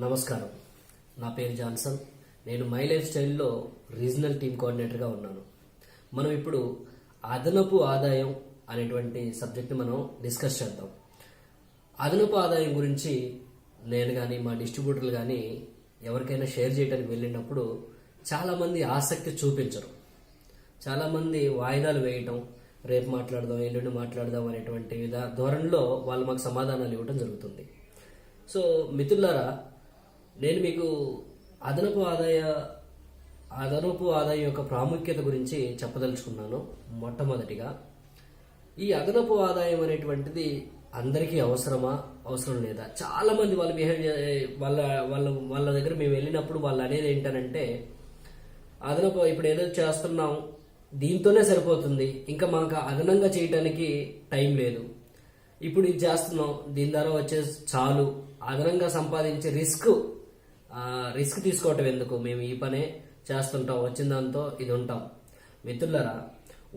నమస్కారం. నా పేరు జాన్సన్. నేను మై లైఫ్ స్టైల్లో రీజనల్ టీమ్ కోఆర్డినేటర్గా ఉన్నాను. మనం ఇప్పుడు అదనపు ఆదాయం అనేటువంటి సబ్జెక్ట్ని మనం డిస్కస్ చేద్దాం. అదనపు ఆదాయం గురించి నేను కానీ మా డిస్ట్రిబ్యూటర్లు కానీ ఎవరికైనా షేర్ చేయడానికి వెళ్ళినప్పుడు చాలామంది ఆసక్తి చూపించరు. చాలామంది వాయిదాలు వేయటం, రేపు మాట్లాడదాం, ఎల్లుండి మాట్లాడదాం అనేటువంటి ధోరణిలో వాళ్ళు మాకు సమాధానాలు ఇవ్వడం జరుగుతుంది. సో మిత్రులారా, నేను మీకు అదనపు ఆదాయం యొక్క ప్రాముఖ్యత గురించి చెప్పదలుచుకున్నాను. మొట్టమొదటిగా, ఈ అదనపు ఆదాయం అనేటువంటిది అందరికీ అవసరం లేదా? చాలా మంది వాళ్ళు వాళ్ళ దగ్గర మేము వెళ్ళినప్పుడు వాళ్ళు అనేది ఏంటనంటే, అదనపు ఇప్పుడు ఏదో చేస్తున్నాం, దీంతోనే సరిపోతుంది, ఇంకా మాకు అదనంగా చేయటానికి టైం లేదు, ఇప్పుడు ఇది చేస్తున్నాం, దీని ద్వారా వచ్చేసి చాలు, అదనంగా సంపాదించే రిస్క్ తీసుకోవటం ఎందుకు, మేము ఈ పనే చేస్తుంటాం, వచ్చిన దాంతో ఇది ఉంటాం. మిత్రులరా,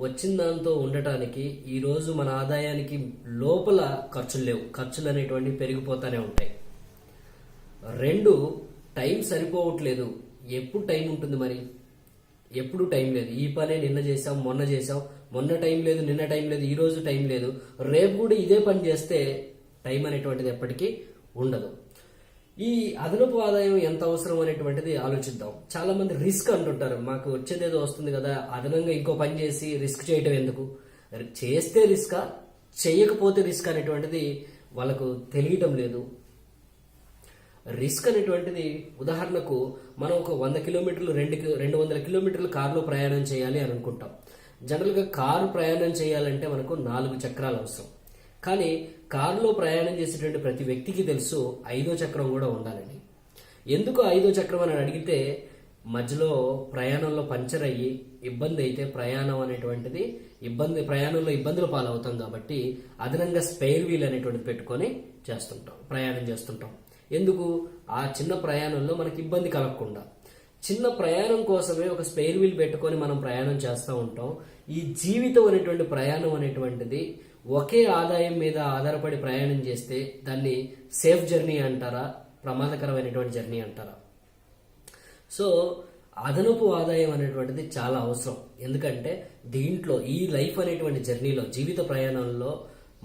వచ్చిన దాంతో ఉండటానికి ఈరోజు మన ఆదాయానికి లోపల ఖర్చులు లేవు. ఖర్చులు అనేటువంటివి పెరిగిపోతూనే ఉంటాయి. రెండు, టైం సరిపోవట్లేదు. ఎప్పుడు టైం ఉంటుంది? మరి ఎప్పుడు టైం లేదు. ఈ పనే నిన్న చేసాం, మొన్న టైం లేదు, నిన్న టైం లేదు, ఈ రోజు టైం లేదు, రేపు కూడా ఇదే పని చేస్తే టైం అనేటువంటిది ఎప్పటికీ ఉండదు. ఈ అదనపు ఆదాయం ఎంత అవసరం అనేటువంటిది ఆలోచిద్దాం. చాలా మంది రిస్క్ అంటుంటారు, మాకు వచ్చేదేదో వస్తుంది కదా, అదనంగా ఇంకో పని చేసి రిస్క్ చేయటం ఎందుకు? చేస్తే రిస్కా, చేయకపోతే రిస్క్ అనేటువంటిది వాళ్ళకు తెలియటం లేదు. రిస్క్ అనేటువంటిది, ఉదాహరణకు మనం ఒక 100 కిలోమీటర్లు 200 కిలోమీటర్లు కారులో ప్రయాణం చేయాలి అని అనుకుంటాం. జనరల్గా కారు ప్రయాణం చేయాలంటే మనకు 4 చక్రాలు అవసరం. కానీ కారులో ప్రయాణం చేసేటువంటి ప్రతి వ్యక్తికి తెలుసు 5వ చక్రం కూడా ఉండాలని. ఎందుకు 5వ చక్రం అని అడిగితే, మధ్యలో ప్రయాణంలో పంచర్ అయ్యి ఇబ్బంది అయితే ప్రయాణంలో ఇబ్బందులు పాలవుతాం కాబట్టి అదనంగా స్పేర్ వీల్ అనేటువంటిది పెట్టుకొని ప్రయాణం చేస్తుంటాం. ఎందుకు? ఆ చిన్న ప్రయాణంలో మనకి ఇబ్బంది కలగకుండా. చిన్న ప్రయాణం కోసమే ఒక స్పేర్ వీల్ పెట్టుకొని మనం ప్రయాణం చేస్తూ ఉంటాం. ఈ జీవితం అనేటువంటి ప్రయాణం అనేటువంటిది ఒకే ఆదాయం మీద ఆధారపడి ప్రయాణం చేస్తే దాన్ని సేఫ్ జర్నీ అంటారా, ప్రమాదకరమైనటువంటి జర్నీ అంటారా? సో అదనపు ఆదాయం అనేటువంటిది చాలా అవసరం. ఎందుకంటే దీంట్లో ఈ లైఫ్ అనేటువంటి జర్నీలో, జీవిత ప్రయాణంలో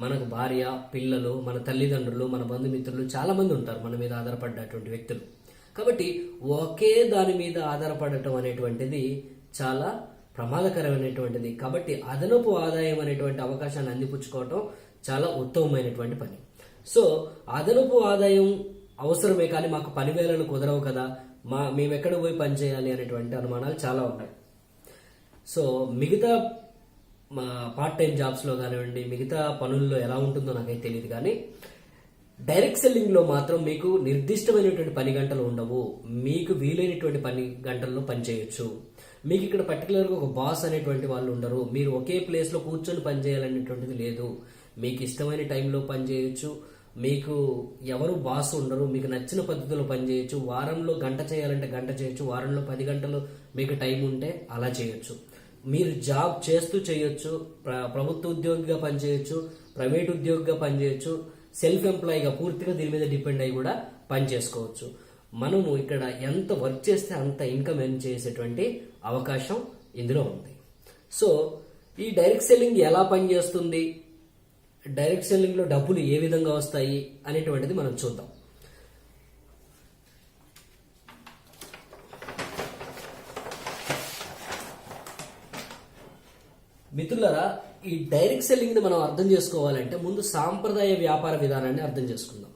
మనకు భార్య, పిల్లలు, మన తల్లిదండ్రులు, మన బంధుమిత్రులు చాలా మంది ఉంటారు మన మీద ఆధారపడ్డటువంటి వ్యక్తులు. కాబట్టి ఒకే దాని మీద ఆధారపడటం అనేటువంటిది చాలా ప్రమాదకరమైనటువంటిది. కాబట్టి అదనపు ఆదాయం అనేటువంటి అవకాశాన్ని అందిపుచ్చుకోవటం చాలా ఉత్తమమైనటువంటి పని. సో అదనపు ఆదాయం అవసరమే, కానీ మాకు పని వేళలు కుదరవు కదా, మేము ఎక్కడ పోయి పని చేయాలి అనేటువంటి అనుమానాలు చాలా ఉన్నాయి. సో మిగతా పార్ట్ టైం జాబ్స్లో కానివ్వండి, మిగతా పనుల్లో ఎలా ఉంటుందో నాకైతే తెలియదు, కానీ డైరెక్ట్ సెల్లింగ్లో మాత్రం మీకు నిర్దిష్టమైనటువంటి పని గంటలు ఉండవు. మీకు వీలైనటువంటి పని గంటల్లో పని చేయొచ్చు. మీకు ఇక్కడ పర్టికులర్గా ఒక బాస్ అనేటువంటి వాళ్ళు ఉండరు. మీరు ఒకే ప్లేస్లో కూర్చొని పని చేయాలనేటువంటిది లేదు. మీకు ఇష్టమైన టైంలో పని చేయొచ్చు. మీకు ఎవరు బాస్ ఉండరు. మీకు నచ్చిన పద్ధతిలో పని చేయొచ్చు. వారంలో గంట చేయాలంటే గంట చేయొచ్చు. వారంలో 10 గంటలు మీకు టైం ఉంటే అలా చేయొచ్చు. మీరు జాబ్ చేస్తూ చేయొచ్చు. ప్రభుత్వ ఉద్యోగిగా పనిచేయొచ్చు, ప్రైవేట్ ఉద్యోగిగా పనిచేయొచ్చు, సెల్ఫ్ ఎంప్లాయీగా పూర్తిగా దీని మీద డిపెండ్ అయ్యి కూడా పని చేసుకోవచ్చు. మనము ఇక్కడ ఎంత వర్క్ చేస్తే అంత ఇన్కమ్ ఎర్న్ చేసేటువంటి అవకాశం ఇందులో ఉంది. సో ఈ డైరెక్ట్ సెల్లింగ్ ఎలా పనిచేస్తుంది, డైరెక్ట్ సెల్లింగ్లో డబ్బులు ఏ విధంగా వస్తాయి అనేటువంటిది మనం చూద్దాం. మిత్రులారా, ఈ డైరెక్ట్ సెల్లింగ్ని మనం అర్థం చేసుకోవాలంటే ముందు సాంప్రదాయ వ్యాపార విధానాన్ని అర్థం చేసుకుందాం.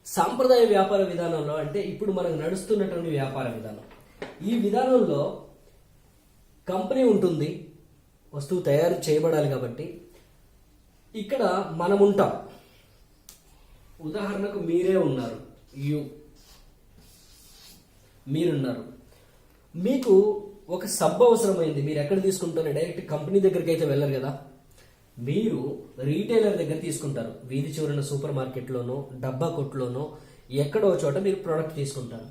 సాంప్రదాయ వ్యాపార విధానంలో అంటే ఇప్పుడు మనకు నడుస్తున్నటువంటి వ్యాపార విధానం. ఈ విధానంలో కంపెనీ ఉంటుంది, వస్తువు తయారు చేయబడాలి కాబట్టి ఇక్కడ మనం ఉంటాం. ఉదాహరణకు మీరే ఉన్నారు, మీరున్నారు. మీకు ఒక సబ్బు అవసరమైంది, మీరు ఎక్కడ తీసుకుంటారు? డైరెక్ట్ కంపెనీ దగ్గరికి అయితే వెళ్ళరు కదా, మీరు రీటైలర్ దగ్గర తీసుకుంటారు. వీధి చివరన సూపర్ మార్కెట్లోనో, డబ్బా కొట్టులోనో ఎక్కడో చోట మీరు ప్రోడక్ట్ తీసుకుంటారు.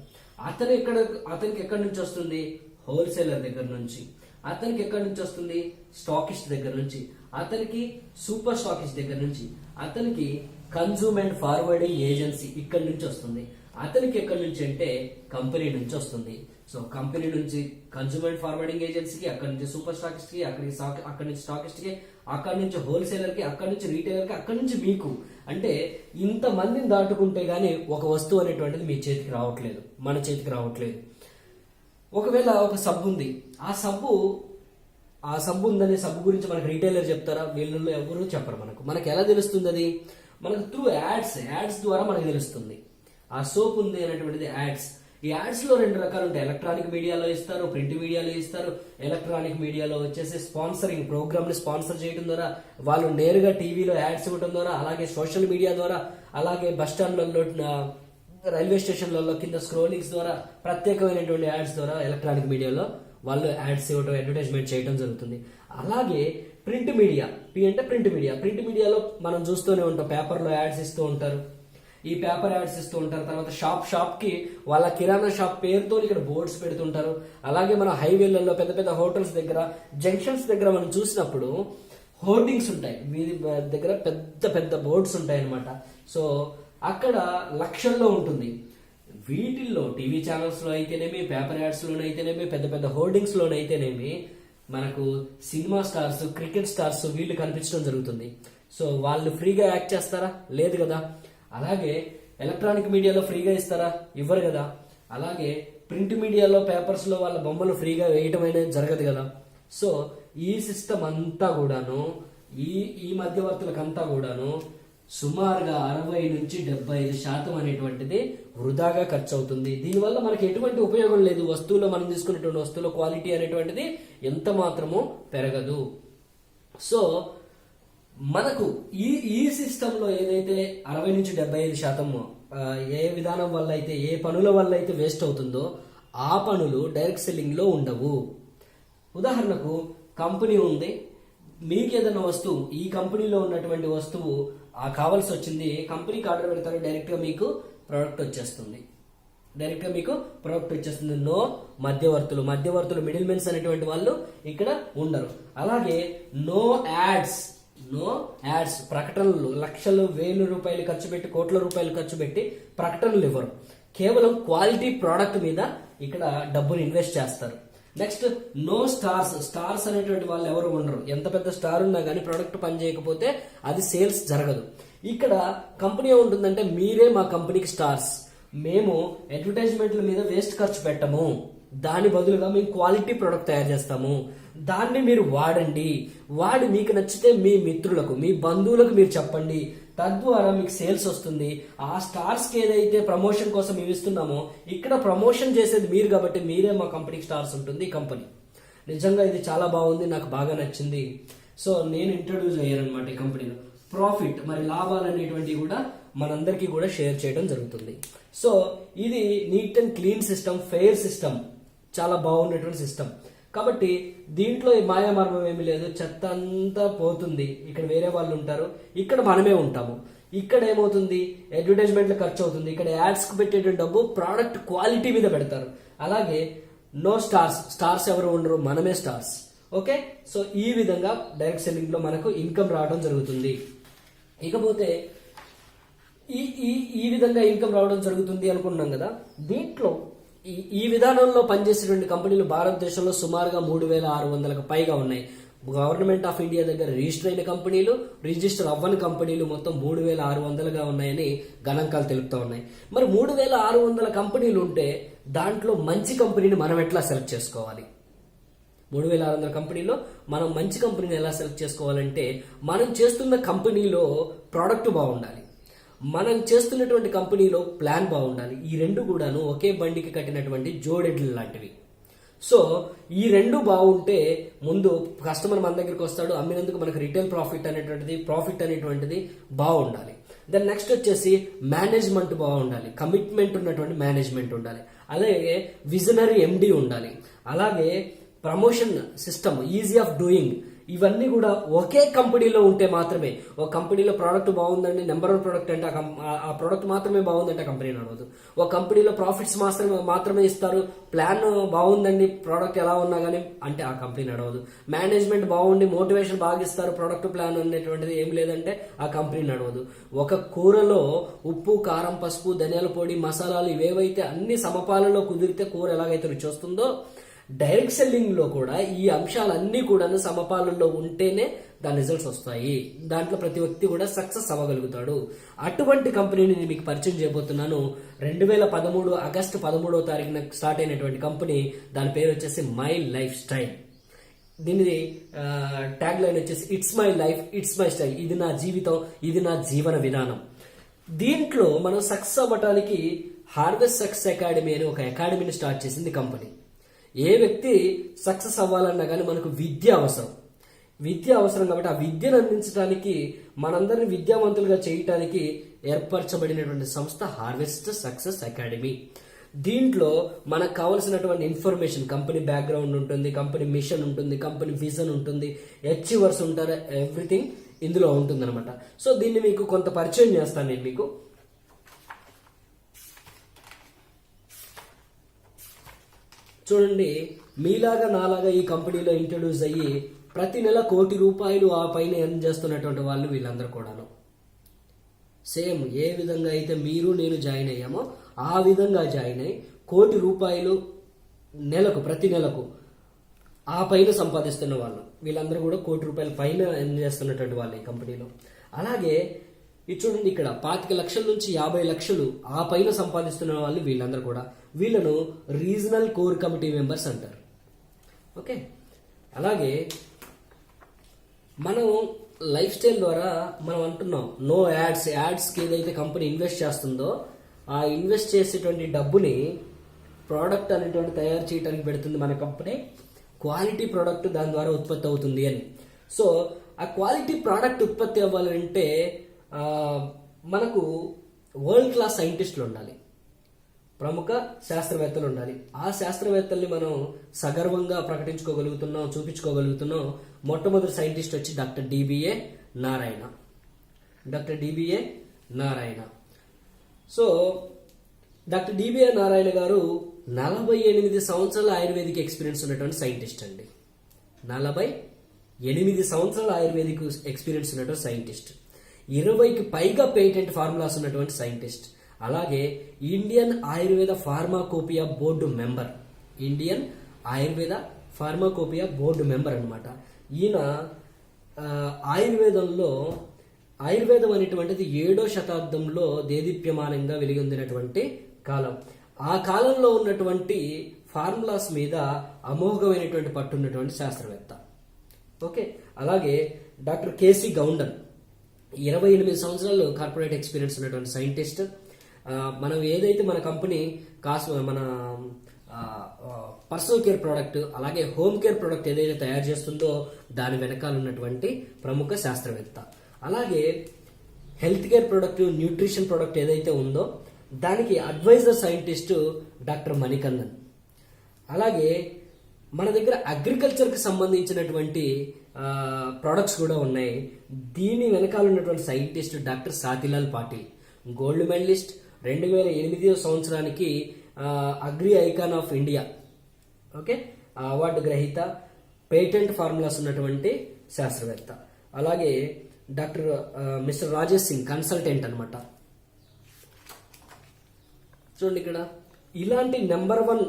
అతనికి ఎక్కడి నుంచి వస్తుంది? హోల్సేలర్ దగ్గర నుంచి. అతనికి ఎక్కడి నుంచి వస్తుంది? స్టాకిస్ట్ దగ్గర నుంచి. అతనికి సూపర్ స్టాకిస్ట్ దగ్గర నుంచి. అతనికి కన్జ్యూమర్ ఫార్వర్డింగ్ ఏజెన్సీ ఇక్కడి నుంచి వస్తుంది. అతనికి ఎక్కడి నుంచి అంటే కంపెనీ నుంచి వస్తుంది. సో కంపెనీ నుంచి కన్స్యూమర్ ఫార్వర్డింగ్ ఏజెన్సీకి, అక్కడి నుంచి సూపర్ స్టాకిస్ట్ కి, అక్కడి నుంచి స్టాకిస్ట్ కి, అక్కడి నుంచి హోల్సేలర్ కి, అక్కడి నుంచి రీటైలర్ కి, అక్కడి నుంచి మీకు. అంటే ఇంత మందిని దాటుకుంటే గానీ ఒక వస్తువు అనేటువంటిది మీ చేతికి రావట్లేదు, మన చేతికి రావట్లేదు. ఒకవేళ ఒక సబ్బు ఉంది, ఆ సబ్బు ఉందనే సబ్బు గురించి మనకు రీటైలర్ చెప్తారా? వీళ్ళలో ఎవరు చెప్పరు. మనకు ఎలా తెలుస్తుంది? అది మనకు త్రూ యాడ్స్ ద్వారా మనకు తెలుస్తుంది. ఆ సోప్ ఉంది అనేటువంటిది యాడ్స్. ఈ యాడ్స్ లో 2 రకాలు ఉంటాయి. ఎలక్ట్రానిక్ మీడియాలో ఇస్తారు, ప్రింట్ మీడియాలో ఇస్తారు. ఎలక్ట్రానిక్ మీడియాలో వచ్చేసి స్పాన్సరింగ్ ప్రోగ్రామ్ ని స్పాన్సర్ చేయడం ద్వారా, వాళ్ళు నేరుగా టీవీలో యాడ్స్ ఇవ్వడం ద్వారా, అలాగే సోషల్ మీడియా ద్వారా, అలాగే బస్ స్టాండ్లలో, రైల్వే స్టేషన్లలో కింద స్క్రోలింగ్స్ ద్వారా, ప్రత్యేకమైనటువంటి యాడ్స్ ద్వారా ఎలక్ట్రానిక్ మీడియాలో వాళ్ళు యాడ్స్ ఇవ్వడం, అడ్వర్టైజ్మెంట్ చేయడం జరుగుతుంది. అలాగే ప్రింట్ మీడియా, ప్రింట్ మీడియాలో మనం చూస్తూనే ఉంటాం, పేపర్లో యాడ్స్ ఇస్తూ ఉంటారు. ఈ పేపర్ యాడ్స్ ఇస్తూ ఉంటారు. తర్వాత షాప్ కి వాళ్ళ కిరాణా షాప్ పేరుతో ఇక్కడ బోర్డ్స్ పెడుతుంటారు. అలాగే మన హైవేలలో, పెద్ద పెద్ద హోటల్స్ దగ్గర, జంక్షన్స్ దగ్గర మనం చూసినప్పుడు హోర్డింగ్స్ ఉంటాయి. వీధి దగ్గర పెద్ద పెద్ద బోర్డ్స్ ఉంటాయి అన్నమాట. సో అక్కడ లక్షల్లో ఉంటుంది. వీటిల్లో టీవీ ఛానల్స్ లో అయితేనేమి, పేపర్ యాడ్స్ లోనైతేనేమి, పెద్ద పెద్ద హోర్డింగ్స్ లోనైతేనేమి మనకు సినిమా స్టార్స్, క్రికెట్ స్టార్స్ వీళ్ళు కనిపించడం జరుగుతుంది. సో వాళ్ళు ఫ్రీగా యాక్ట్ చేస్తారా? లేదు కదా. అలాగే ఎలక్ట్రానిక్ మీడియాలో ఫ్రీగా ఇస్తారా? ఇవ్వరు కదా. అలాగే ప్రింట్ మీడియాలో, పేపర్స్ లో వాళ్ళ బొమ్మలు ఫ్రీగా వేయటం అనేది జరగదు కదా. సో ఈ సిస్టమ్ అంతా కూడాను, ఈ మధ్యవర్తులకంతా కూడాను సుమారుగా 60 నుంచి 75% అనేటువంటిది వృధాగా ఖర్చు అవుతుంది. దీనివల్ల మనకి ఎటువంటి ఉపయోగం లేదు. వస్తువులో మనం తీసుకునేటువంటి వస్తువుల క్వాలిటీ అనేటువంటిది ఎంత మాత్రమూ పెరగదు. సో మనకు ఈ సిస్టమ్ లో ఏదైతే 60 నుంచి 75% ఏ విధానం వల్ల అయితే, ఏ పనుల వల్ల అయితే వేస్ట్ అవుతుందో ఆ పనులు డైరెక్ట్ సెల్లింగ్ లో ఉండవు. ఉదాహరణకు కంపెనీ ఉంది, మీకు ఏదైనా వస్తువు, ఈ కంపెనీలో ఉన్నటువంటి వస్తువు కావాల్సి వచ్చింది, కంపెనీకి ఆర్డర్ పెడతారు, డైరెక్ట్ గా మీకు ప్రోడక్ట్ వచ్చేస్తుంది. నో మధ్యవర్తులు మిడిల్ మెన్స్ అనేటువంటి వాళ్ళు ఇక్కడ ఉండరు. అలాగే నో యాడ్స్ ప్రకటనలు, లక్షలు, 1000 రూపాయలు ఖర్చు పెట్టి, కోట్ల రూపాయలు ఖర్చు పెట్టి ప్రకటనలు ఇవ్వరు. కేవలం క్వాలిటీ ప్రోడక్ట్ మీద ఇక్కడ డబ్బులు ఇన్వెస్ట్ చేస్తారు. నెక్స్ట్ నో స్టార్స్ అనేటువంటి వాళ్ళు ఎవరు ఉండరు. ఎంత పెద్ద స్టార్ ఉన్నా కానీ ప్రోడక్ట్ పని చేయకపోతే అది సేల్స్ జరగదు. ఇక్కడ కంపెనీ ఏముంటుందంటే, మీరే మా కంపెనీకి స్టార్స్, మేము అడ్వర్టైజ్మెంట్ల మీద వేస్ట్ ఖర్చు పెట్టము, దాని బదులుగా మేము క్వాలిటీ ప్రోడక్ట్ తయారు చేస్తాము, దాన్ని మీరు వాడి మీకు నచ్చితే మీ మిత్రులకు, మీ బంధువులకు మీరు చెప్పండి, తద్వారా మీకు సేల్స్ వస్తుంది. ఆ స్టార్స్ కి ఏదైతే ప్రమోషన్ కోసం మేము ఇస్తున్నామో, ఇక్కడ ప్రమోషన్ చేసేది మీరు కాబట్టి మీరే మా కంపెనీకి స్టార్స్ ఉంటుంది కంపెనీ. నిజంగా ఇది చాలా బాగుంది, నాకు బాగా నచ్చింది. సో నేను ఇంట్రడ్యూస్ అయ్యాను అనమాట ఈ కంపెనీలో. ప్రాఫిట్ మరి లాభాలు అనేటువంటివి కూడా మనందరికీ కూడా షేర్ చేయడం జరుగుతుంది. సో ఇది neat and clean system, fair system, చాలా బాగున్నటువంటి సిస్టమ్. కాబట్టి దీంట్లో మాయామర్మం ఏమీ లేదు. చెత్త అంతా పోతుంది. ఇక్కడ వేరే వాళ్ళు ఉంటారు, ఇక్కడ మనమే ఉంటాము. ఇక్కడ ఏమవుతుంది, అడ్వర్టైజ్మెంట్లు ఖర్చు అవుతుంది. ఇక్కడ యాడ్స్ కు పెట్టేటువంటి డబ్బు ప్రోడక్ట్ క్వాలిటీ మీద పెడతారు. అలాగే నో స్టార్స్ ఎవరు ఉండరు, మనమే స్టార్స్. ఓకే, సో ఈ విధంగా డైరెక్ట్ సెల్లింగ్ లో మనకు ఇన్కమ్ రావడం జరుగుతుంది. ఇకపోతే ఈ విధంగా ఇన్కమ్ రావడం జరుగుతుంది అనుకున్నాం కదా. దీంట్లో ఈ విధానంలో పనిచేసేటువంటి కంపెనీలు భారతదేశంలో సుమారుగా 3600కు పైగా ఉన్నాయి. గవర్నమెంట్ ఆఫ్ ఇండియా దగ్గర రిజిస్టర్ అయిన కంపెనీలు, రిజిస్టర్ అవ్వని కంపెనీలు మొత్తం 3600గా ఉన్నాయని గణాంకాలు తెలుపుతా ఉన్నాయి. మరి 3600 కంపెనీలు ఉంటే దాంట్లో మంచి కంపెనీని మనం ఎట్లా సెలెక్ట్ చేసుకోవాలి? 3600 కంపెనీలో మనం మంచి కంపెనీని ఎలా సెలెక్ట్ చేసుకోవాలంటే, మనం చేస్తున్న కంపెనీలో ప్రోడక్ట్ బాగుండాలి, మనం చేస్తున్నటువంటి కంపెనీలో ప్లాన్ బాగుండాలి. ఈ రెండు కూడాను ఒకే బండికి కట్టినటువంటి జోడెడ్లు లాంటివి. సో ఈ రెండు బాగుంటే ముందు కస్టమర్ మన దగ్గరికి వస్తాడు, అమ్మినందుకు మనకు రిటైల్ ప్రాఫిట్ అనేటువంటిది బాగుండాలి. దెన్ నెక్స్ట్ వచ్చేసి మేనేజ్మెంట్ బాగుండాలి, కమిట్మెంట్ ఉన్నటువంటి మేనేజ్మెంట్ ఉండాలి, అలాగే విజనరీ ఎండి ఉండాలి, అలాగే promotion system easy of doing, ఇవన్నీ కూడా ఒకే కంపెనీలో ఉంటే మాత్రమే. ఒక కంపెనీలో ప్రోడక్ట్ బాగుందండి, నెంబర్ 1 ప్రోడక్ట్ అంటే ఆ ప్రోడక్ట్ మాత్రమే బాగుందంటే ఆ కంపెనీ నడవదు. ఒక కంపెనీలో ప్రాఫిట్స్ మాత్రమే ఇస్తారు, ప్లాన్ బాగుందండి, ప్రోడక్ట్ ఎలా ఉన్నా కానీ అంటే ఆ కంపెనీ నడవదు. మేనేజ్మెంట్ బాగుండి మోటివేషన్ బాగా ఇస్తారు, ప్రోడక్ట్ ప్లాన్ అనేటువంటిది ఏం లేదంటే ఆ కంపెనీ నడవదు. ఒక కూరలో ఉప్పు, కారం, పసుపు, ధనియాల పొడి, మసాలాలు ఇవేవైతే అన్ని సమపాలలో కుదిరితే కూర ఎలాగైతే రుచి వస్తుందో, డైరెక్ట్ సెల్లింగ్ లో కూడా ఈ అంశాలన్నీ కూడా సమపాలనలో ఉంటేనే దాని రిజల్ట్స్ వస్తాయి. దాంట్లో ప్రతి వ్యక్తి కూడా సక్సెస్ అవ్వగలుగుతాడు. అటువంటి కంపెనీని నేను మీకు పరిచయం చేయబోతున్నాను. 2013 ఆగస్టు 13వ తారీఖున స్టార్ట్ అయినటువంటి కంపెనీ. దాని పేరు వచ్చేసి మై లైఫ్ స్టైల్. దీని ట్యాగ్ లైన్ వచ్చేసి it's my life, it's my style. ఇది నా జీవితం, ఇది నా జీవన విధానం. దీంట్లో మనం సక్సెస్ అవ్వటానికి హార్వెస్ట్ సక్సెస్ అకాడమీ అని ఒక అకాడమీని స్టార్ట్ చేసింది కంపెనీ. ఏ వ్యక్తి సక్సెస్ అవ్వాలన్నా కానీ మనకు విద్య అవసరం కాబట్టి ఆ విద్యను అందించడానికి, మనందరిని విద్యావంతులుగా చేయటానికి ఏర్పరచబడినటువంటి సంస్థ హార్వెస్ట్ సక్సెస్ అకాడమీ. దీంట్లో మనకు కావలసినటువంటి ఇన్ఫర్మేషన్, కంపెనీ బ్యాక్గ్రౌండ్ ఉంటుంది, కంపెనీ మిషన్ ఉంటుంది, కంపెనీ విజన్ ఉంటుంది, అచీవర్స్ ఉంటారు, ఎవ్రీథింగ్ ఇందులో ఉంటుంది అనమాట. సో దీన్ని మీకు కొంత పరిచయం చేస్తాను నేను మీకు. చూడండి, మీలాగా నాలాగా ఈ కంపెనీలో ఇంట్రడ్యూస్ అయ్యి ప్రతి నెల ₹1,00,00,000 ఆ పైన ఎర్న్ చేస్తున్నటువంటి వాళ్ళు వీళ్ళందరూ కూడాను. సేమ్ ఏ విధంగా అయితే మీరు నేను జాయిన్ అయ్యామో ఆ విధంగా జాయిన్ అయ్యి ₹1,00,00,000 నెలకు, ప్రతి నెలకు ఆ పైన సంపాదిస్తున్న వాళ్ళు వీళ్ళందరూ కూడా ₹1,00,00,000 పైన ఎర్న్ చేస్తున్నటువంటి వాళ్ళు ఈ కంపెనీలో. అలాగే ఇది చూడండి, ఇక్కడ 25 లక్షల నుంచి 50 లక్షలు ఆ పైన సంపాదిస్తున్న వాళ్ళు వీళ్ళందరూ కూడా. వీళ్ళను రీజనల్ కోర్ కమిటీ మెంబర్స్ అంటారు. ఓకే, అలాగే మనం లైఫ్ స్టైల్ ద్వారా మనం అంటున్నాం నో యాడ్స్కి ఏదైతే కంపెనీ ఇన్వెస్ట్ చేస్తుందో ఆ ఇన్వెస్ట్ చేసేటువంటి డబ్బుని ప్రోడక్ట్ అనేటువంటి తయారు చేయడానికి పెడుతుంది మన కంపెనీ. క్వాలిటీ ప్రోడక్ట్ దాని ద్వారా ఉత్పత్తి అవుతుంది అని. సో ఆ క్వాలిటీ ప్రోడక్ట్ ఉత్పత్తి అవ్వాలంటే మనకు వరల్డ్ క్లాస్ సైంటిస్టులు ఉండాలి, ప్రముఖ శాస్త్రవేత్తలు ఉండాలి. ఆ శాస్త్రవేత్తల్ని మనం సగర్వంగా ప్రకటించుకోగలుగుతున్నాం, చూపించుకోగలుగుతున్నాం. మొట్టమొదటి సైంటిస్ట్ వచ్చి doctor DBA Narayana. So doctor DBA Narayana గారు 48 సంవత్సరాల ఆయుర్వేదిక్ ఎక్స్పీరియన్స్ ఉన్నటువంటి సైంటిస్ట్ అండి. 48 సంవత్సరాల ఆయుర్వేదిక్ ఎక్స్పీరియన్స్ ఉన్నటువంటి సైంటిస్ట్. 20కి పైగా పేటెంట్ ఫార్ములాస్ ఉన్నటువంటి సైంటిస్ట్. అలాగే Indian Ayurveda pharmacopoeia board member. అనమాట. ఈయన ఆయుర్వేదం అనేటువంటిది 7వ శతాబ్దంలో దేదీప్యమానంగా వెలుగొందినటువంటి కాలం. ఆ కాలంలో ఉన్నటువంటి ఫార్ములాస్ మీద అమోఘమైనటువంటి పట్టున్నటువంటి శాస్త్రవేత్త. ఓకే, అలాగే డాక్టర్ కేసీ గౌండన్ 28 సంవత్సరాలు కార్పొరేట్ ఎక్స్పీరియన్స్ ఉన్నటువంటి సైంటిస్ట్. మనం ఏదైతే మన కంపెనీ మన పర్సనల్ కేర్ ప్రోడక్ట్ అలాగే హోమ్ కేర్ ప్రోడక్ట్ ఏదైతే తయారు చేస్తుందో దాని వెనకాల ఉన్నటువంటి ప్రముఖ శాస్త్రవేత్త. అలాగే health care product, nutrition product ఏదైతే ఉందో దానికి అడ్వైజర్ సైంటిస్ట్ డాక్టర్ మణికందన్. అలాగే మన దగ్గర అగ్రికల్చర్కి సంబంధించినటువంటి ప్రొడక్ట్స్ కూడా ఉన్నాయి. దీని వెనకాల ఉన్నటువంటి scientist doctor Satilal Patil, gold medalist, 2008 సంవత్సరానికి agri icon of India okay award గ్రహీత, పేటెంట్ ఫార్ములాస్ ఉన్నటువంటి శాస్త్రవేత్త. అలాగే doctor mister Rajesh Singh consultant అనమాట. చూడండి, ఇక్కడ ఇలాంటి నెంబర్ 1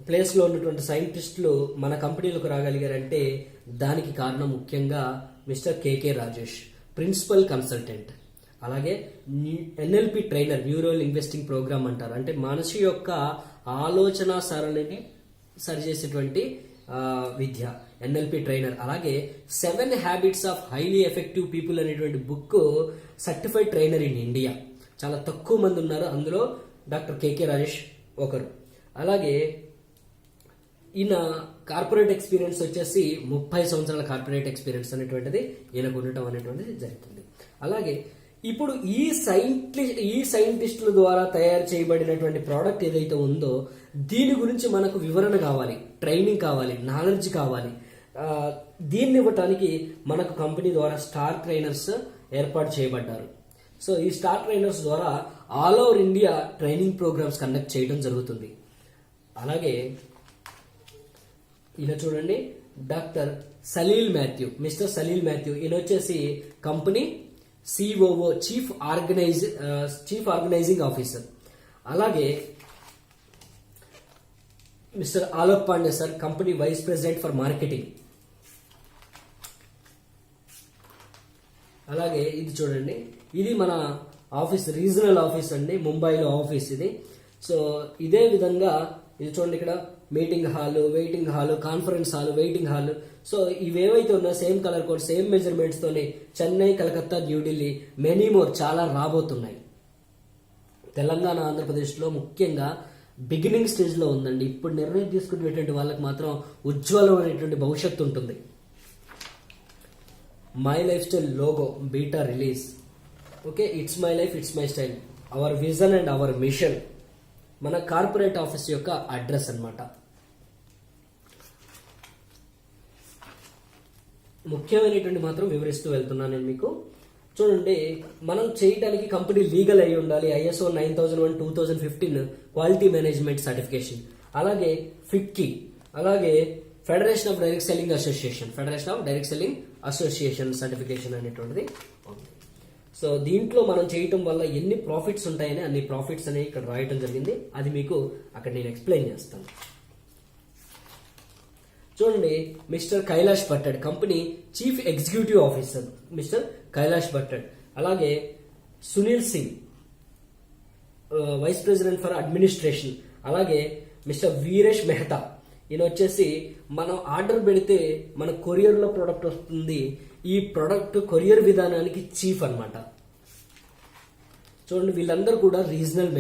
ప్లేస్లో ఉన్నటువంటి సైంటిస్టులు మన కంపెనీలకు రాగలిగారంటే దానికి కారణం ముఖ్యంగా mister KK Rajesh, principal consultant. అలాగే NLP trainer, neuro linguistic programme అంటారు, అంటే మనిషి యొక్క ఆలోచన సరళిని సరిచేసేటువంటి విద్య, ఎన్ఎల్పి ట్రైనర్. అలాగే 7 habits of highly effective people అనేటువంటి book certified trainer in India. చాలా తక్కువ మంది ఉన్నారు, అందులో డాక్టర్ కేకే రాజేష్ ఒకరు. అలాగే ఈయన కార్పొరేట్ ఎక్స్పీరియన్స్ వచ్చేసి 30 సంవత్సరాల కార్పొరేట్ ఎక్స్పీరియన్స్ అనేటువంటిది ఈయనకు ఉండటం అనేటువంటిది జరుగుతుంది. అలాగే ఇప్పుడు ఈ సైంటిస్టుల ద్వారా తయారు చేయబడినటువంటి ప్రోడక్ట్ ఏదైతే ఉందో దీని గురించి మనకు వివరణ కావాలి, ట్రైనింగ్ కావాలి, నాలెడ్జ్ కావాలి. దీన్ని ఇవ్వటానికి మనకు కంపెనీ ద్వారా స్టార్ ట్రైనర్స్ ఏర్పాటు చేయబడ్డారు. సో ఈ స్టార్ ట్రైనర్స్ ద్వారా all over India training programmes conduct చేయడం జరుగుతుంది. అలాగే ఈయన చూడండి, డాక్టర్ సలీల్ మాథ్యూ, మిస్టర్ సలీల్ మాథ్యూ, ఈయన వచ్చేసి company COO, chief organising officer. అలాగే mister Alok Pandey sir, company vice president for marketing. అలాగే ఇది చూడండి, ఇది మన ఆఫీస్, రీజనల్ ఆఫీస్ అండి, ముంబైలో ఆఫీస్ ఇది. సో ఇదే విధంగా ఇది చూడండి, ఇక్కడ meeting hall, waiting hall, conference hall, waiting hall. So ఇవేవైతే ఉన్నా same colour code, same measurements తోనే చెన్నై, కలకత్తా, న్యూఢిల్లీ, మెనీ మోర్ చాలా రాబోతున్నాయి. తెలంగాణ, ఆంధ్రప్రదేశ్లో ముఖ్యంగా బిగినింగ్ స్టేజ్ లో ఉందండి. ఇప్పుడు నిర్ణయం తీసుకునేటువంటి వాళ్ళకి మాత్రం ఉజ్వలమైనటువంటి భవిష్యత్తు ఉంటుంది. My life style logo beta release. Okay, it's my life, it's my style, hour vision and hour machine. మన కార్పొరేట్ ఆఫీస్ యొక్క అడ్రస్ అన్నమాట. ముఖ్యమైనటువంటి మాత్రం వివరిస్తూ వెళ్తున్నాను నేను మీకు. చూడండి, మనం చేయడానికి కంపెనీ లీగల్ అయి ఉండాలి, ISO 9001 2015 క్వాలిటీ మేనేజ్మెంట్ సర్టిఫికేషన్, అలాగే ఫిక్కీ, అలాగే federation of direct selling association certification అనేటువంటిది ఉంది. సో దీంట్లో మనం చేయటం వల్ల ఎన్ని ప్రాఫిట్స్ ఉంటాయని అన్ని ప్రాఫిట్స్ అనేవి ఇక్కడ రాయటం జరిగింది. అది మీకు అక్కడ నేను ఎక్స్ప్లెయిన్ చేస్తాను. చూడండి, mister Kailash Bhattad, company chief executive officer mister Kailash Bhattad. అలాగే Sunil Singh, vice president for administration. అలాగే మిస్టర్ వీరేష్ మెహతా, ఈయన వచ్చేసి మనం ఆర్డర్ పెడితే మన కొరియర్ లో ప్రోడక్ట్ వస్తుంది, ఈ ప్రోడక్ట్ కొరియర్ విధానానికి చీఫ్ అన్నమాట. చూడండి, వీళ్ళందరూ కూడా రీజనల్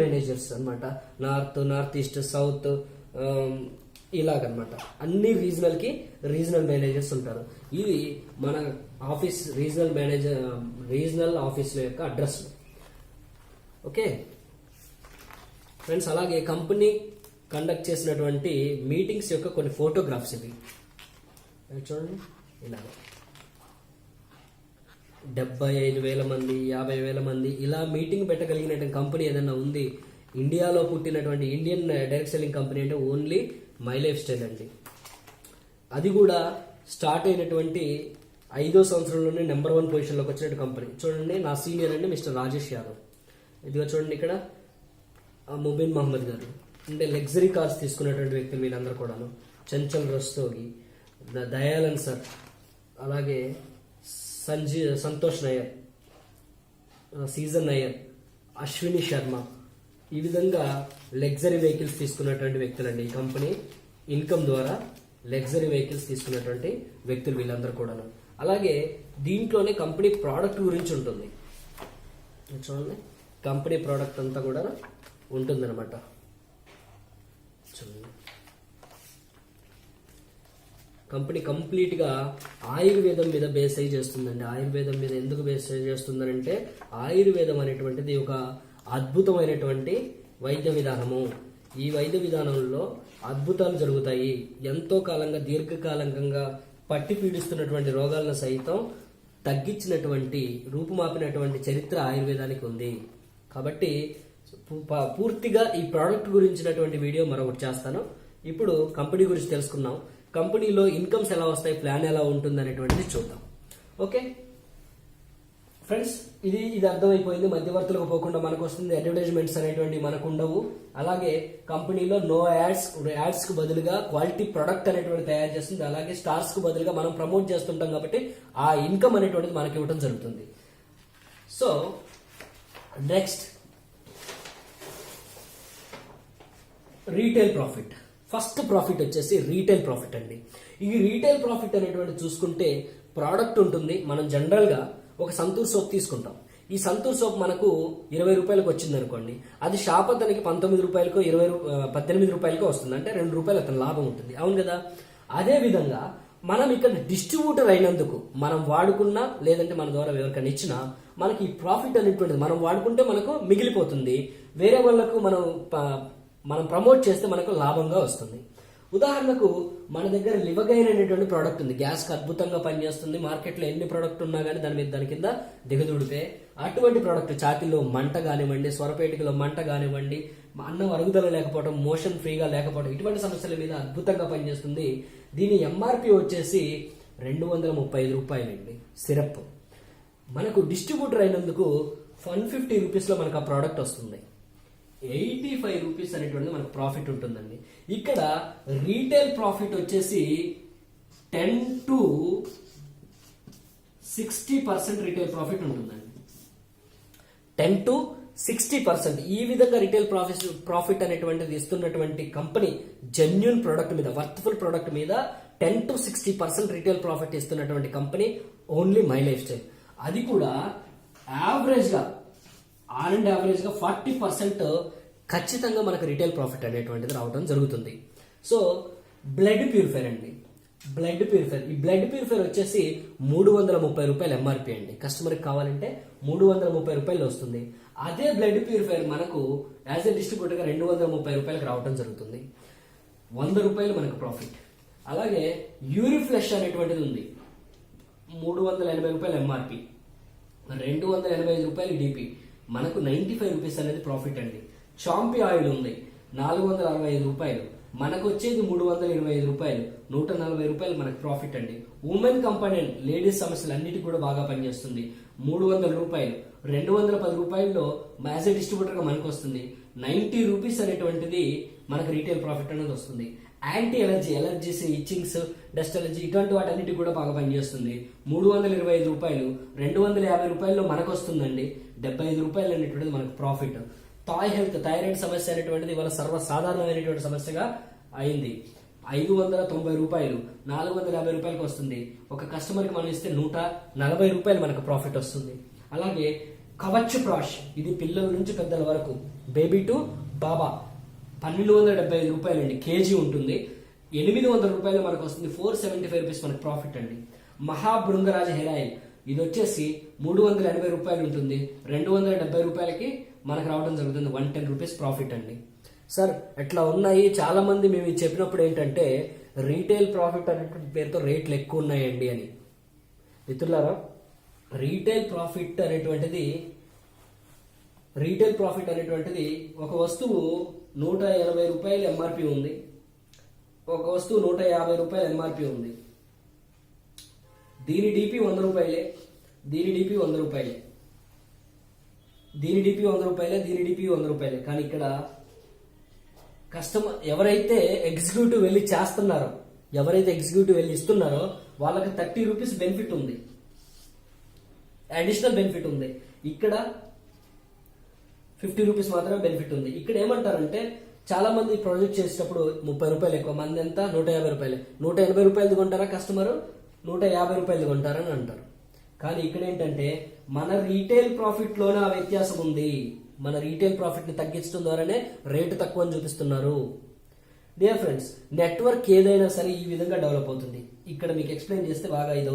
మేనేజర్స్ అన్నమాట. నార్త్ ఈస్ట్, సౌత్, ఇలాగనమాట. అన్ని రీజనల్ మేనేజర్స్ ఉంటారు. ఇది మన ఆఫీస్ రీజనల్ ఆఫీసుల యొక్క అడ్రస్. ఓకే ఫ్రెండ్స్, అలాగే కంపెనీ కండక్ట్ చేసినటువంటి మీటింగ్స్ యొక్క కొన్ని ఫోటోగ్రాఫ్స్ ఇవి చూడండి. ఇలాగ 75,000 మంది, 50,000 మంది ఇలా మీటింగ్ పెట్టగలిగినటువంటి కంపెనీ ఏదైనా ఉంది ఇండియాలో పుట్టినటువంటి ఇండియన్ డైరెక్ట్ సెల్లింగ్ కంపెనీ అంటే ఓన్లీ మై లైఫ్ స్టైల్ అండి. అది కూడా స్టార్ట్ అయినటువంటి 5వ సంవత్సరంలోనే నెంబర్ 1 పొజిషన్లోకి వచ్చినట్టు కంపెనీ. చూడండి, నా సీనియర్ అండి మిస్టర్ రాజేష్ యాదవ్. ఇదిగో చూడండి, ఇక్కడ ముబీన్ మహమ్మద్ గారు, అంటే లగ్జరీ కార్స్ తీసుకున్నటువంటి వ్యక్తులు వీళ్ళందరూ కూడాను. చంచల్ రస్తోగి, దయాలన్ సార్, అలాగే సంతోష్ నాయర్, సీజన్ నాయర్, అశ్విని శర్మ, ఈ విధంగా లగ్జరీ వెహికల్స్ తీసుకున్నటువంటి వ్యక్తులండి. ఈ కంపెనీ ఇన్కమ్ ద్వారా లగ్జరీ వెహికల్స్ తీసుకున్నటువంటి వ్యక్తులు వీళ్ళందరూ కూడాను. అలాగే దీంట్లోనే కంపెనీ ప్రోడక్ట్ గురించి ఉంటుంది. చూడండి, కంపెనీ ప్రోడక్ట్ అంతా కూడా ఉంటుందన్నమాట. చూడండి, కంపెనీ కంప్లీట్ గా ఆయుర్వేదం మీద బేస్ అయి చేస్తుందండి. ఆయుర్వేదం మీద ఎందుకు బేస్ అయి చేస్తుందంటే, ఆయుర్వేదం అనేటువంటిది ఒక అద్భుతమైనటువంటి వైద్య విధానము. ఈ వైద్య విధానంలో అద్భుతాలు జరుగుతాయి. ఎంతో కాలంగా దీర్ఘకాలంగా పట్టి పీడిస్తున్నటువంటి రోగాలను సైతం తగ్గించినటువంటి, రూపుమాపినటువంటి చరిత్ర ఆయుర్వేదానికి ఉంది. కాబట్టి పూర్తిగా ఈ ప్రోడక్ట్ గురించినటువంటి వీడియో మరొకటి చేస్తాను. ఇప్పుడు కంపెనీ గురించి తెలుసుకున్నాం. కంపెనీలో ఇన్కమ్స్ ఎలా వస్తాయి, ప్లాన్ ఎలా ఉంటుంది అనేటువంటిది చూద్దాం. ఓకే ఫ్రెండ్స్, ఇది అర్థమైపోయింది. మధ్యవర్తులకు పోకుండా మనకు వస్తుంది. అడ్వర్టైజ్మెంట్స్ అనేటువంటి మనకు ఉండవు. అలాగే కంపెనీలో నో యాడ్స్ కు బదులుగా క్వాలిటీ ప్రొడక్ట్ అనేటువంటి తయారు చేస్తుంది. అలాగే స్టార్స్ కు బదులుగా మనం ప్రమోట్ చేస్తుంటాం కాబట్టి ఆ ఇన్కమ్ అనేటువంటిది మనకి ఇవ్వడం జరుగుతుంది. So next, retail profit. First profit వచ్చేసి రీటైల్ ప్రాఫిట్ అండి. ఈ రీటైల్ ప్రాఫిట్ అనేటువంటి చూసుకుంటే, ప్రోడక్ట్ ఉంటుంది. మనం జనరల్ గా ఒక సంతూర్ సోప్ తీసుకుంటాం. ఈ సంతూర్ సోప్ మనకు 20 రూపాయలకు వచ్చింది అనుకోండి, అది షాప్ అతనికి 19 రూపాయలకో 18 రూపాయలకో వస్తుంది. అంటే 2 రూపాయలు అతని లాభం ఉంటుంది. అవును కదా? అదే విధంగా మనం ఇక్కడ డిస్ట్రిబ్యూటర్ అయినందుకు మనం వాడుకున్నా, లేదంటే మన ద్వారా ఎవరికైనా ఇచ్చినా, మనకి ఈ ప్రాఫిట్ అనేటువంటిది మనం వాడుకుంటే మనకు మిగిలిపోతుంది. వేరే వాళ్ళకు మనం ప్రమోట్ చేస్తే మనకు లాభంగా వస్తుంది. ఉదాహరణకు మన దగ్గర లివగైన్ అనేటువంటి ప్రోడక్ట్ ఉంది, గ్యాస్ కి అద్భుతంగా పనిచేస్తుంది, మార్కెట్లో ఎన్ని ప్రోడక్ట్ ఉన్నా కానీ దాని మీద దాని కింద దిగదుడిపే. అటువంటి ప్రోడక్ట్ ఛాతీలో మంట కానివ్వండి, స్వరపేటికలో మంట కానివ్వండి, అన్నం అరుగుదల లేకపోవడం, మోషన్ ఫ్రీగా లేకపోవడం, ఇటువంటి సమస్యల మీద అద్భుతంగా పనిచేస్తుంది. దీని ఎంఆర్పి వచ్చేసి 235 రూపాయలండి. సిరప్ మనకు డిస్ట్రిబ్యూటర్ అయినందుకు 150 రూపీస్లో మనకు ఆ ప్రోడక్ట్ వస్తుంది. 85 రూపీస్ అనేటువంటిది మనకు ప్రాఫిట్ ఉంటుందండి. ఇక్కడ రీటైల్ ప్రాఫిట్ వచ్చేసి 10 to 60% రీటైల్ ప్రాఫిట్ ఉంటుందండి. 10 to 60%. ఈ విధంగా రీటైల్ ప్రాఫిట్ అనేటువంటిది ఇస్తున్నటువంటి కంపెనీ జెన్యూన్ ప్రోడక్ట్ మీద, వర్త్ఫుల్ ప్రోడక్ట్ మీద 10 to 60% రీటైల్ ప్రాఫిట్ ఇస్తున్నటువంటి company only my life style. అది కూడా యావరేజ్గా 40% ఖచ్చితంగా మనకు రీటైల్ ప్రాఫిట్ అనేటువంటిది రావడం జరుగుతుంది. సో బ్లడ్ ప్యూరిఫైర్ అండి, బ్లడ్ ప్యూరిఫైర్. ఈ బ్లడ్ ప్యూరిఫైర్ వచ్చేసి 330 రూపాయలు ఎంఆర్పి అండి. కస్టమర్కి కావాలంటే 330 రూపాయలు వస్తుంది. అదే బ్లడ్ ప్యూరిఫైర్ మనకు యాజ్ ఎ డిస్ట్రిబ్యూటర్గా 230 రూపాయలకు రావడం జరుగుతుంది. 100 రూపాయలు మనకు ప్రాఫిట్. అలాగే యూరిఫ్లెష్ అనేటువంటిది ఉంది, 380 రూపాయలు ఎంఆర్పి, 285 రూపాయలు డిపి, మనకు 95 రూపీస్ అనేది ప్రాఫిట్ అండి. చాంపీ ఆయిల్ ఉంది, 465 రూపాయలు, మనకు వచ్చేది 325 రూపాయలు, 140 రూపాయలు మనకు ప్రాఫిట్ అండి. ఉమెన్ కంపోనెంట్, లేడీస్ సమస్యలు అన్నిటికీ కూడా బాగా పనిచేస్తుంది, 300 రూపాయలు, 210 రూపాయల్లో యాజ్ ఎ డిస్ట్రిబ్యూటర్ గా మనకు వస్తుంది. 90 రూపీస్ అనేటువంటిది మనకు రీటైల్ ప్రాఫిట్ అనేది వస్తుంది. Anti allergies, itchings, dust allergy ఇటువంటి వాటన్నిటి కూడా బాగా పనిచేస్తుంది. 325 రూపాయలు, 250 రూపాయల్లో మనకు వస్తుందండి. 75 రూపాయలు అనేటువంటిది మనకు ప్రాఫిట్. థాయ్ హెల్త్, థైరాయిడ్ సమస్య అనేటువంటిది ఇవాళ సర్వసాధారణమైనటువంటి సమస్యగా అయింది. 590 రూపాయలు, 450 రూపాయలకు వస్తుంది. ఒక కస్టమర్కి మనం ఇస్తే 140 రూపాయలు మనకు ప్రాఫిట్ వస్తుంది. అలాగే కవచ్ ప్రాష్, ఇది పిల్లల నుంచి పెద్దల వరకు, బేబీ టు బాబా, 1275 రూపాయలండి. కేజీ ఉంటుంది, 800 రూపాయలు మనకు వస్తుంది. 475 రూపీస్ మనకు ప్రాఫిట్ అండి. మహాబృంగరాజ హెయిర్ ఆయిల్, ఇది వచ్చేసి 380 రూపాయలు ఉంటుంది, 270 రూపాయలకి మనకు రావడం జరుగుతుంది. 110 రూపీస్ ప్రాఫిట్ అండి. సార్ ఎట్లా ఉన్నాయి, చాలా మంది మేము ఇది చెప్పినప్పుడు ఏంటంటే రీటైల్ ప్రాఫిట్ అనేటువంటి పేరుతో రేట్లు ఎక్కువ ఉన్నాయండి అని. మిత్రులారా, రీటైల్ ప్రాఫిట్ అనేటువంటిది ఒక వస్తువు 180 రూపాయలు ఎంఆర్పి ఉంది, ఒక వస్తువు 150 రూపాయలు ఎంఆర్పి ఉంది. దీని డిపి 100 రూపాయలే, దీని డిపి 100 రూపాయలే, దీని డిపి 100 రూపాయలే, దీని డిపి 100 రూపాయలే. కానీ ఇక్కడ కస్టమర్ ఎవరైతే ఎగ్జిక్యూటివ్ వెళ్ళి చేస్తున్నారో, ఎవరైతే ఎగ్జిక్యూటివ్ వెళ్ళి ఇస్తున్నారో వాళ్ళకి 30 రూపీస్ బెనిఫిట్ ఉంది, అడిషనల్ బెనిఫిట్ ఉంది. ఇక్కడ 50 రూపీస్ మాత్రమే బెనిఫిట్ ఉంది. ఇక్కడ ఏమంటారంటే చాలా మంది ప్రాజెక్ట్ చేసేటప్పుడు 30 రూపాయలు ఎక్కువ, మంది ఎంత 150 రూపాయలు, 180 రూపాయలు కొంటారా కస్టమర్, 150 రూపాయలు కొంటారని అంటారు. కానీ ఇక్కడ ఏంటంటే మన రీటైల్ ప్రాఫిట్ లోనే ఆ వ్యత్యాసం ఉంది. మన రీటైల్ ప్రాఫిట్ ని తగ్గించడం ద్వారానే రేటు తక్కువ అని చూపిస్తున్నారు. డియర్ ఫ్రెండ్స్, నెట్వర్క్ ఏదైనా సరే ఈ విధంగా డెవలప్ అవుతుంది. ఇక్కడ మీకు ఎక్స్ప్లెయిన్ చేస్తే బాగా ఇది